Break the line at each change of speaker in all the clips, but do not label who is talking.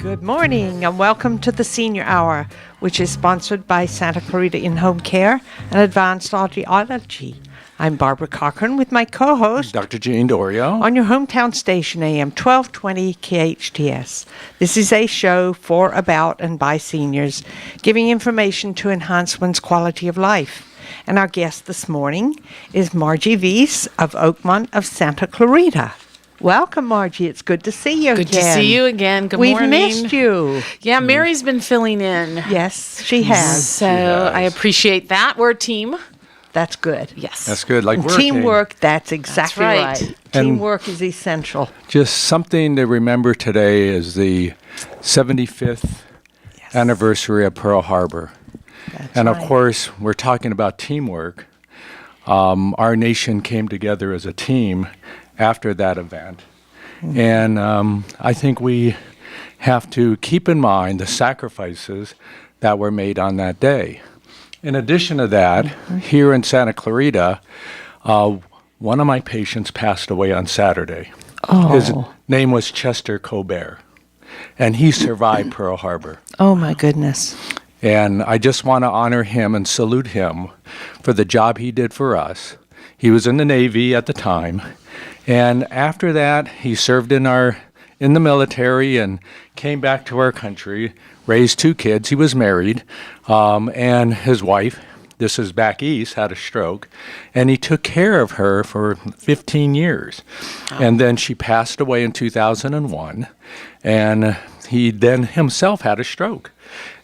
Good morning and welcome to the Senior Hour, which is sponsored by Santa Clarita In-Home Care and Advanced Audiology. I'm Barbara Cochran with my co-host,
Dr. Jane Dorio,
on your hometown station AM 1220 KHTS. This is a show for, about, and by seniors, giving information to enhance one's quality of life. And our guest this morning is Margie Veis of Oakmont of Santa Clarita. Welcome, Margie. It's good to see you again.
Good to see you again. Good morning.
We've missed you.
Yeah, Mary's been filling in.
Yes, she has.
So I appreciate that. We're a team.
That's good.
Yes.
that's good. Like we're
Teamwork, that's exactly
right.
right. Teamwork is essential.
Just something to remember today is the 75th anniversary of Pearl Harbor.
That's
And
right.
of course, we're talking about teamwork. Our nation came together as a team after that event.
Mm-hmm.
And I think we have to keep in mind the sacrifices that were made on that day. In addition to that, here in Santa Clarita, one of my patients passed away on Saturday. His name was Chester Colbert, and he survived Pearl Harbor.
Oh, my goodness.
And I just want to honor him and salute him for the job he did for us. He was in the Navy at the time, and after that, he served in the military and came back to our country, raised 2 kids. He was married, and his wife, this is back east, had a stroke, and he took care of her for 15 years. And then she passed away in 2001, and he then himself had a stroke.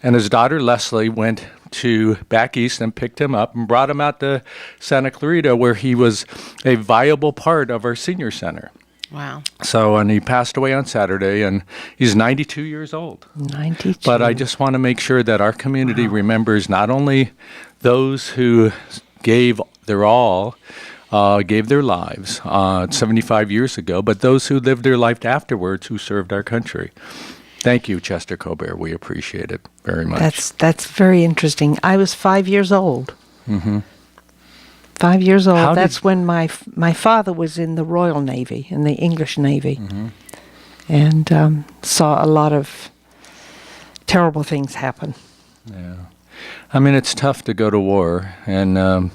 And his daughter Leslie went to back east and picked him up and brought him out to Santa Clarita, where he was a viable part of our senior center.
Wow.
So, and he passed away on Saturday, and he's 92 years old.
92.
But I just want to make sure that our community remembers not only those who gave their all, gave their lives 75 years ago, but those who lived their life afterwards who served our country. Thank you, Chester Colbert. We appreciate it very much.
That's very interesting. I was 5 years old.
Mm-hmm.
5 years old.
How
That's when my father was in the Royal Navy, in the English Navy, and saw a lot of terrible things happen.
Yeah. I mean, it's tough to go to war, and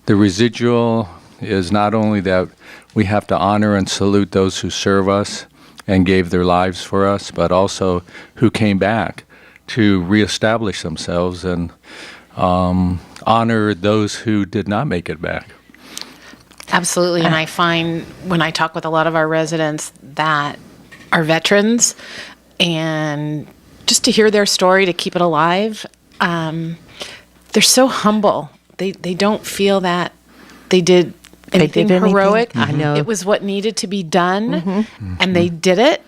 the residual is not only that we have to honor and salute those who serve us and gave their lives for us, but also who came back to reestablish themselves and honor those who did not make it back.
Absolutely. And I find when I talk with a lot of our residents that are veterans, and just to hear their story, to keep it alive, they're so humble. They don't feel that they did anything heroic.
I know.
It was what needed to be done, and they did it,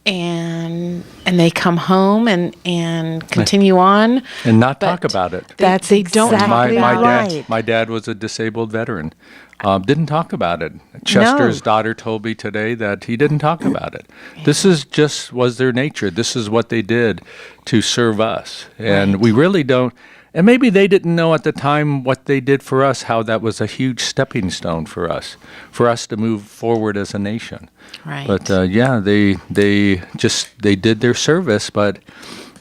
and they come home and continue on.
And not
But
talk about it.
They don't talk
exactly
about
right.
it.
My dad was a disabled veteran. Didn't talk about it. Chester's daughter told me today that he didn't talk about it. This is just was their nature. This is what they did to serve us. And we really don't. And maybe they didn't know at the time what they did for us, how that was a huge stepping stone for us to move forward as a nation.
Right.
But they did their service, but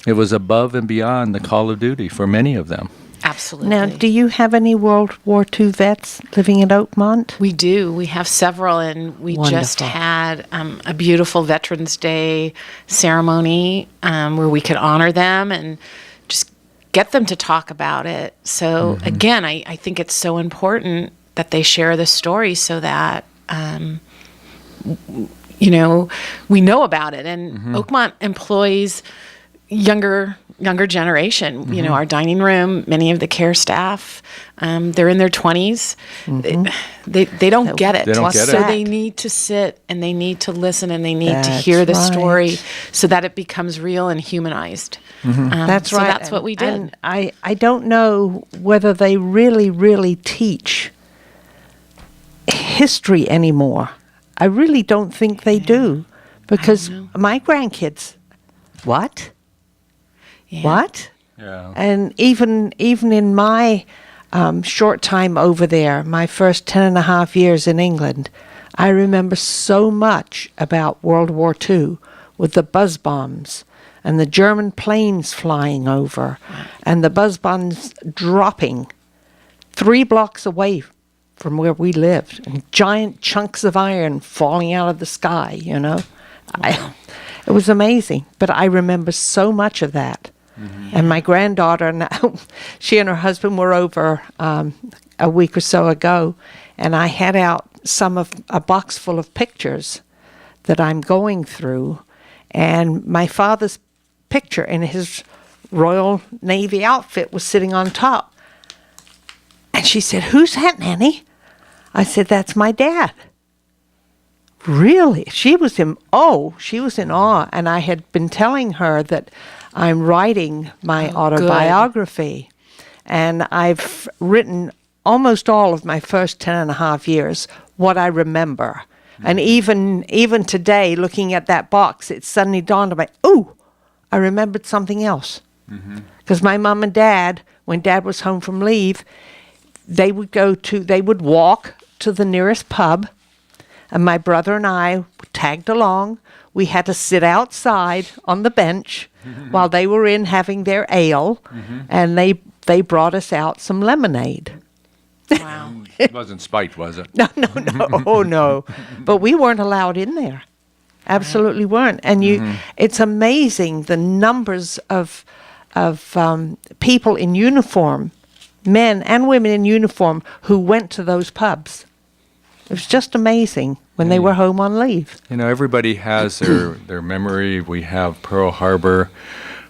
it was above and beyond the call of duty for many of them.
Absolutely.
Now, do you have any World War II vets living in Oakmont?
We do. We have several, and we just
Wonderful.
had a beautiful Veterans Day ceremony where we could honor them and just get them to talk about it. So again, I think it's so important that they share the story so that we know about it. And Oakmont employs younger generation. You know, our dining room, many of the care staff, they're in their 20s. They don't get it.
They don't get
so
it.
they need to sit and they need to listen and they need to
That's
hear the
right.
story so that it becomes real and humanized.
That's
so
right.
that's what we did.
And I don't know whether they really teach history anymore. I really don't think they do, because my grandkids, what?
Yeah.
What?
Yeah.
And even in my short time over there, my first 10.5 years in England, I remember so much about World War II with the buzz bombs and the German planes flying over, and the buzz bombs dropping 3 blocks away from where we lived, and giant chunks of iron falling out of the sky, you know. It was amazing, but I remember so much of that. And my granddaughter, now, she and her husband were over a week or so ago, and I had out a box full of pictures that I'm going through, and my father's picture in his Royal Navy outfit was sitting on top. And she said, "Who's that, Nanny?" I said, "That's my dad." Really? She was in awe. And I had been telling her that I'm writing my autobiography. And I've written almost all of my first 10 and a half years, what I remember. And even today, looking at that box, it suddenly dawned on me, I remembered something else. Because my mom and dad, when Dad was home from leave, they would walk to the nearest pub, and my brother and I tagged along. We had to sit outside on the bench while they were in having their ale, and they brought us out some lemonade.
Wow.
It wasn't spiked, was it?
No. Oh, no. But we weren't allowed in there. Absolutely weren't. And it's amazing the numbers of people in uniform, men and women in uniform, who went to those pubs. It was just amazing when they were home on leave.
You know, everybody has their memory. We have Pearl Harbor.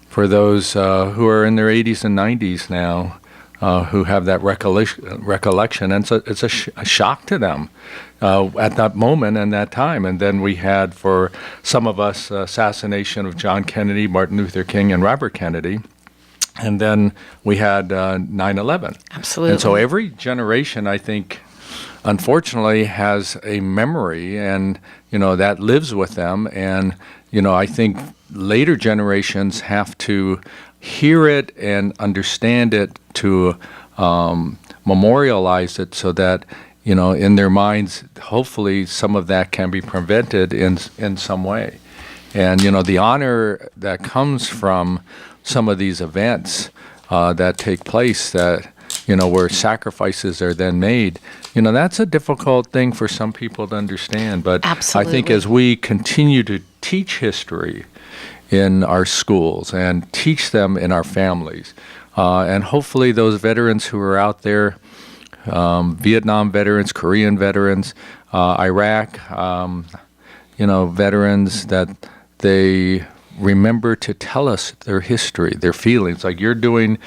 For those who are in their 80s and 90s now, who have that recollection, and so it's a shock to them at that moment and that time. And then we had, for some of us, assassination of John Kennedy, Martin Luther King, and Robert Kennedy. And then we had 9/11.
Absolutely.
And so every generation, I think, unfortunately, has a memory, and that lives with them. And I think later generations have to hear it and understand it to memorialize it, so that in their minds, hopefully, some of that can be prevented in some way. And the honor that comes from some of these events that take place, that where sacrifices are then made, that's a difficult thing for some people to understand. But
Absolutely.
I think as we continue to teach history in our schools and teach them in our families, and hopefully those veterans who are out there, Vietnam veterans, Korean veterans, Iraq, veterans, that they remember to tell us their history, their feelings, like you're doing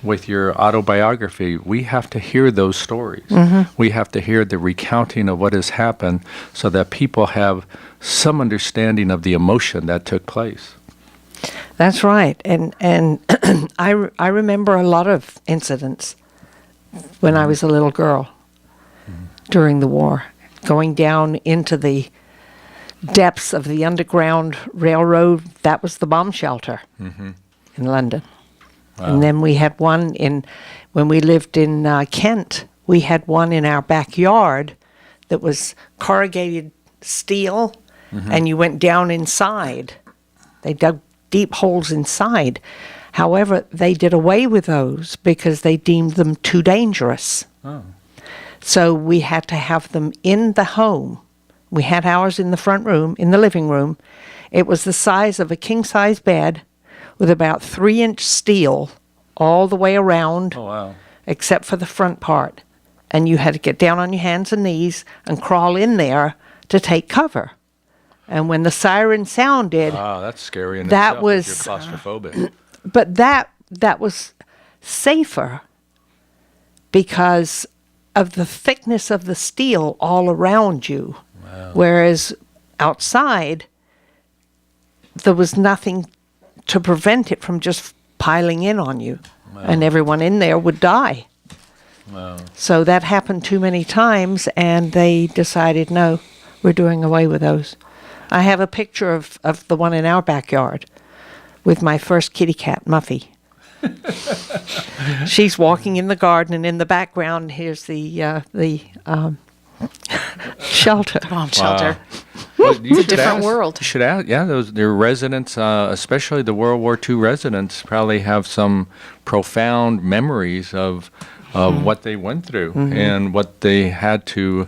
with your autobiography. We have to hear those stories. We have to hear the recounting of what has happened, so that people have some understanding of the emotion that took place.
That's right. And I remember a lot of incidents when I was a little girl during the war, going down into the depths of the Underground Railroad. That was the bomb shelter in London. Wow. And then we had one when we lived in Kent, we had one in our backyard that was corrugated steel, and you went down inside. They dug deep holes inside. However, they did away with those because they deemed them too dangerous. Oh. So we had to have them in the home. We had ours in the front room, in the living room. It was the size of a king-size bed with about 3-inch steel all the way around, except for the front part. And you had to get down on your hands and knees and crawl in there to take cover. And when the siren sounded,
that's scary in
that
itself,
was
if you're claustrophobic.
But that was safer because of the thickness of the steel all around you. Wow. Whereas outside, there was nothing to prevent it from just piling in on you. Wow. And everyone in there would die. Wow. So that happened too many times, and they decided, no, we're doing away with those. I have a picture of the one in our backyard with my first kitty cat, Muffy. She's walking in the garden, and in the background, here's the shelter.
Bomb shelter.
Well, you
It's a
should
different
ask-
world.
You should ask. Yeah, their residents, especially the World War II residents, probably have some profound memories of what they went through and what they had to,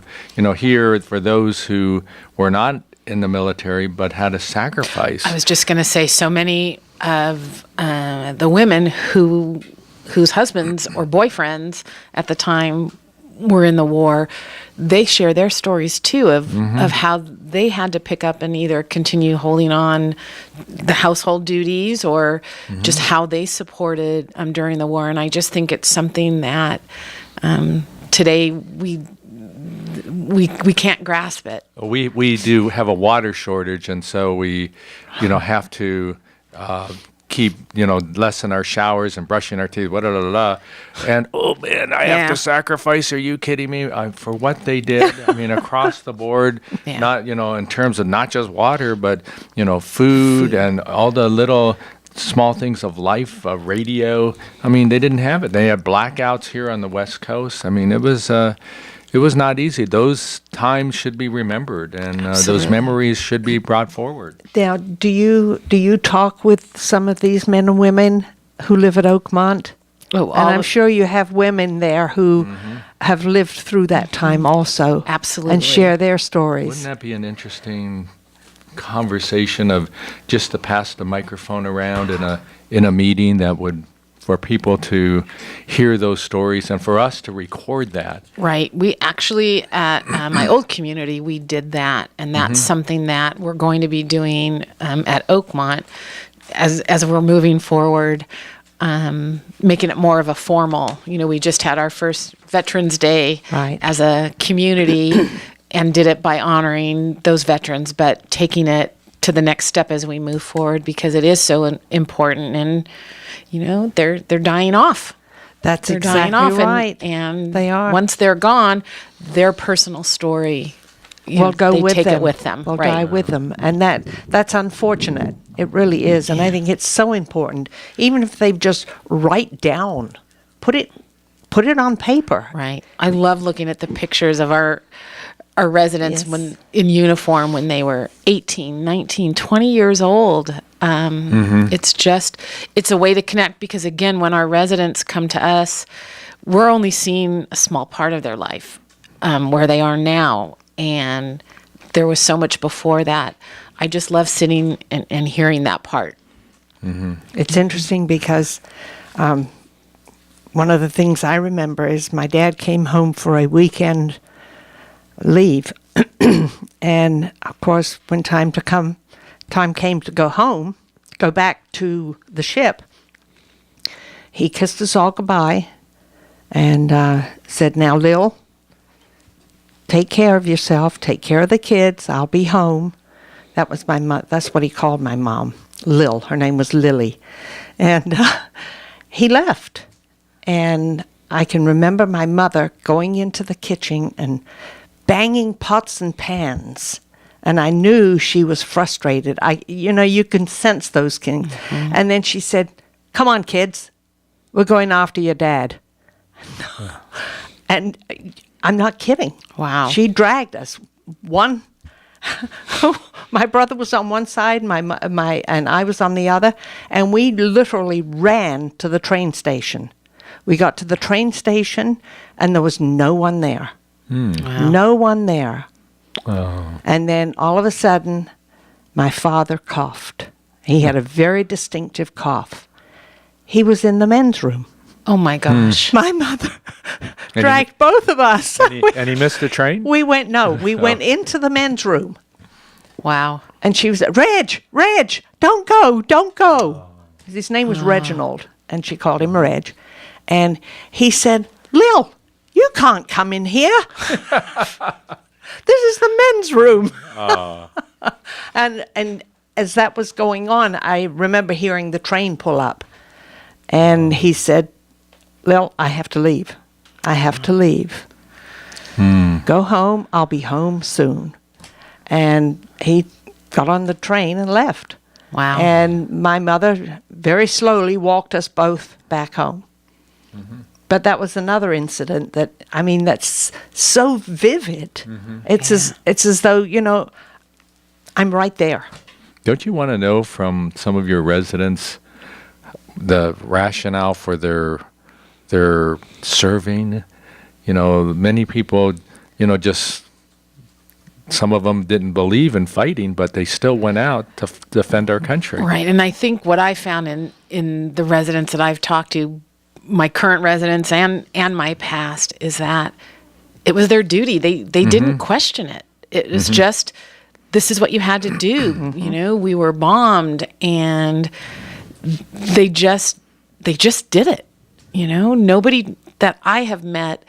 hear for those who were not in the military but had to sacrifice.
I was just going to say, so many of the women whose husbands or boyfriends at the time were in the war, they share their stories too of how they had to pick up and either continue holding on the household duties or just how they supported during the war. And I just think it's something that today we can't grasp it.
We do have a water shortage, and so we, have to keep, lessen our showers and brushing our teeth, and oh man, I have to sacrifice. Are you kidding me? For what they did, I mean, across the board, not, in terms of not just water, but, food and all the little small things of life, radio. I mean, they didn't have it. They had blackouts here on the West Coast. I mean, it was not easy. Those times should be remembered, and those memories should be brought forward.
Now, do you talk with some of these men and women who live at Oakmont?
Oh,
and I'm sure you have women there who have lived through that time also.
Absolutely.
And share their stories.
Wouldn't that be an interesting conversation of just to pass the microphone around in a meeting that would, for people to hear those stories and for us to record that?
Right. We actually, at my old community, we did that. And that's something that we're going to be doing at Oakmont as we're moving forward, making it more of a formal. We just had our first Veterans Day as a community and did it by honoring those veterans, but taking it to the next step as we move forward because it is so important. And, they're dying off.
That's
They're
exactly
dying off,
right.
and
They are.
Once they're gone, their personal story
will go
they
with
take
them.
it with them.
Will
Right.
die with them, and that's unfortunate. It really is, and I think it's so important. Even if they've just write down, put it on paper.
Right. I love looking at the pictures of our residents
Yes.
when in uniform when they were 18, 19, 20 years old. It's a way to connect because, again, when our residents come to us, we're only seeing a small part of their life, where they are now. And there was so much before that. I just love sitting and hearing that part.
It's interesting because one of the things I remember is my dad came home for a weekend leave, and of course, when time came to go back to the ship, he kissed us all goodbye and said, "Now, Lil, take care of yourself, take care of the kids, I'll be home." That was my mom. That's what he called my mom, Lil. Her name was Lily. And he left. And I can remember my mother going into the kitchen and banging pots and pans. And I knew she was frustrated. You can sense those things. And then she said, "Come on, kids, we're going after your dad." And I'm not kidding.
Wow.
She dragged us. My brother was on one side, and I was on the other, and we literally ran to the train station. We got to the train station, and there was no one there.
Wow.
No one there.
Oh.
And then all of a sudden, my father coughed. He had a very distinctive cough. He was in the men's room.
Oh, my gosh.
My mother dragged both of us.
And he missed the train?
We went into the men's room.
Wow.
And she was, Reg, don't go. His name was Reginald, and she called him Reg. And he said, "Lil, you can't come in here. This is the men's room." And as that was going on, I remember hearing the train pull up. And he said, "Lil, I have to leave. Go home. I'll be home soon." And he got on the train and left.
Wow.
And my mother very slowly walked us both back home. But that was another incident that's so vivid. It's as though, I'm right there.
Don't you want to know from some of your residents the rationale for their serving? Many people, just some of them didn't believe in fighting, but they still went out to defend our country.
Right. And I think what I found in the residents that I've talked to, my current residents and my past, is that it was their duty. They didn't question it. It was just, this is what you had to do. We were bombed, and they just did it. Nobody that I have met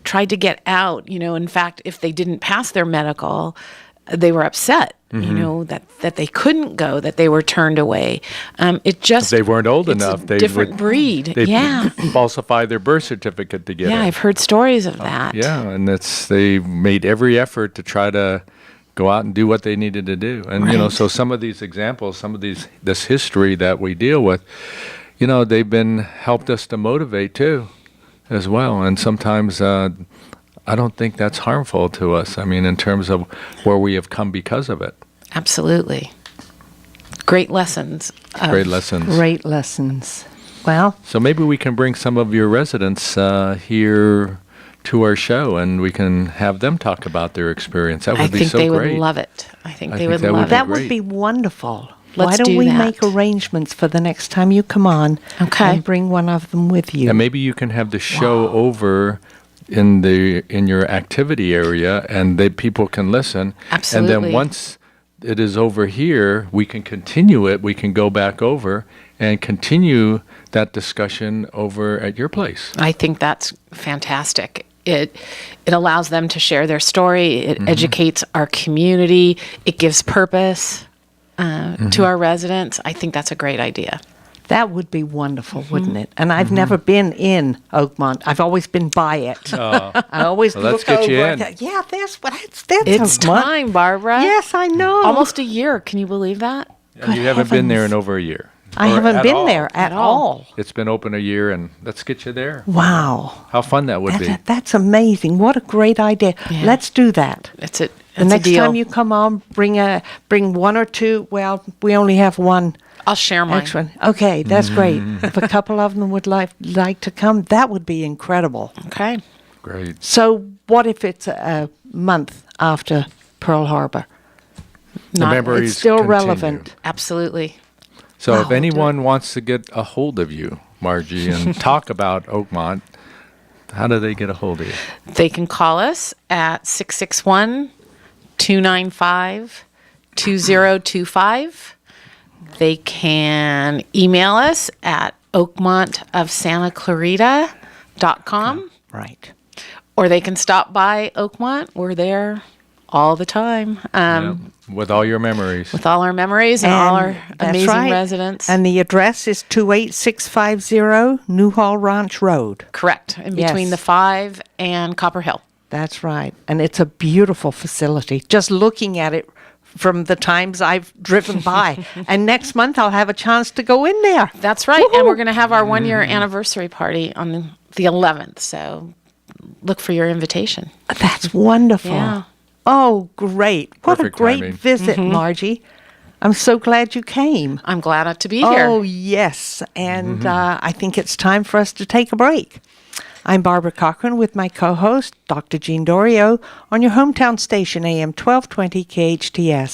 tried to get out. In fact, if they didn't pass their medical, they were upset. That they couldn't go, that they were turned away. It just,
If they weren't old
it's
enough,
a
they
different
would,
breed.
they'd
Yeah.
falsify their birth certificate to get
Yeah,
in.
I've heard stories of that.
Yeah, and they made every effort to try to go out and do what they needed to do. And so some of these examples, this history that we deal with, they've been helped us to motivate too, as well. And sometimes I don't think that's harmful to us. I mean, in terms of where we have come because of it.
Absolutely. Great lessons.
Great lessons.
Great lessons. Well,
So maybe we can bring some of your residents here to our show, and we can have them talk about their experience. That
I
would be
think
so
they
great.
would love it. I think
I
they
think
would
that would
love
be
it.
that would
great.
be wonderful.
Let's
Why don't
do
we
that.
make arrangements for the next time you come on
Okay.
and bring one of them with you?
And maybe you can have the show over in your activity area, and people can listen.
Absolutely.
And then once it is over here, we can continue it. We can go back over and continue that discussion over at your place.
I think that's fantastic. It allows them to share their story. It educates our community. It gives purpose to our residents. I think that's a great idea.
That would be wonderful, wouldn't it? And I've never been in Oakmont. I've always been by it. I always
Well, let's
look
get you
over.
in.
Yeah, that's
It's
Oakmont.
time, Barbara.
Yes, I know.
Almost a year. Can you believe that?
And you haven't been there in over a year.
I
Or
haven't
at
been
all.
there at
At all.
all.
It's been open a year, and let's get you there.
Wow.
How fun that would be.
That's amazing. What a great idea.
Yeah.
Let's do that.
It's a
The next
deal.
time you come on, bring one or two. Well, we only have one
I'll share mine.
extra. Okay, that's great. If a couple of them would like to come, that would be incredible.
Okay.
Great.
So, what if it's a month after Pearl Harbor?
The memories
It's still
continue.
relevant.
Absolutely.
So
Wow.
if anyone wants to get a hold of you, Margie, and talk about Oakmont, how do they get a hold of you?
They can call us at 661-295-2025. They can email us at oakmontofsantaclarita.com,
Right.
or they can stop by Oakmont. We're there all the time
With all your memories.
with all our memories and all our
that's
amazing
right.
residents.
And the address is 28650 Newhall Ranch Road.
Correct. In between
Yes.
the 5 and Copper Hill.
That's right. And it's a beautiful facility. Just looking at it from the times I've driven by. And next month I'll have a chance to go in there.
That's right. And we're going to have our 1-year anniversary party on the 11th. So look for your invitation.
That's wonderful.
Yeah.
Oh, great. What
Perfect
a great
timing.
visit, Margie. I'm so glad you came.
I'm glad to be here.
Oh, yes. And I think it's time for us to take a break. I'm Barbara Cochran with my co-host, Dr. Jean Dorio, on your hometown station, AM 1220 KHTS.